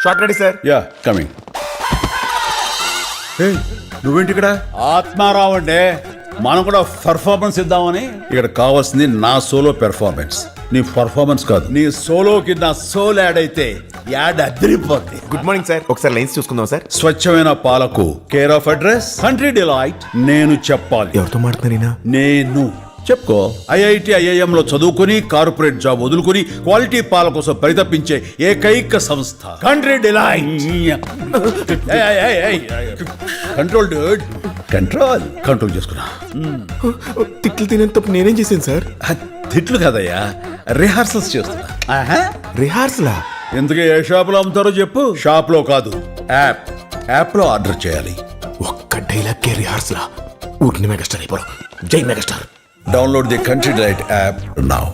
Short ready sir. Yeah coming. నువ్వేంటి ఇక్కడ? ఆత్మారావు అంటే మనం కూడా పెర్ఫార్మెన్స్ ఇద్దామని. ఇక్కడ కావాల్సింది నా సోలో పెర్ఫార్మెన్స్, నీ పర్ఫార్మెన్స్ కాదు. నీ సోలోకి నా సోల్ యాడ్ అయితే యాడ్ అదిరిపోద్ది. Good morning sir. ఒకసారి లైన్స్ చూసుకుందాం సార్. స్వచ్ఛమైన పాలకు care of address Country Delight. నేను చెప్పాలి. ఎవరితో మాట్లాడినా? నేను చెప్పుకో. ఐఐటి ఐఐఎం లో చదువుకుని కార్పొరేట్ జాబ్ వదులుకుని క్వాలిటీ పాల కోసం పరితపించే ఏకైక సంస్థ country delight. Control Dude, control. Control చేసుకున్నా. తిట్లు తినేంత నేనేం చేశాను సార్? తిట్లు కదయ్యా, రిహార్సల్స్ చేస్తున్నా. రిహార్సలా? ఎందుకు ఏ షాప్ లో అమ్ముతారో చెప్పు. షాప్ లో కాదు, యాప్ లో ఆర్డర్ చేయాలి. ఒక్క డైలాగ్ కే రిహార్సలా? ఊరిని మెగాస్టార్ అయిపోవడం. జై megastar. Download the Country Delight app now.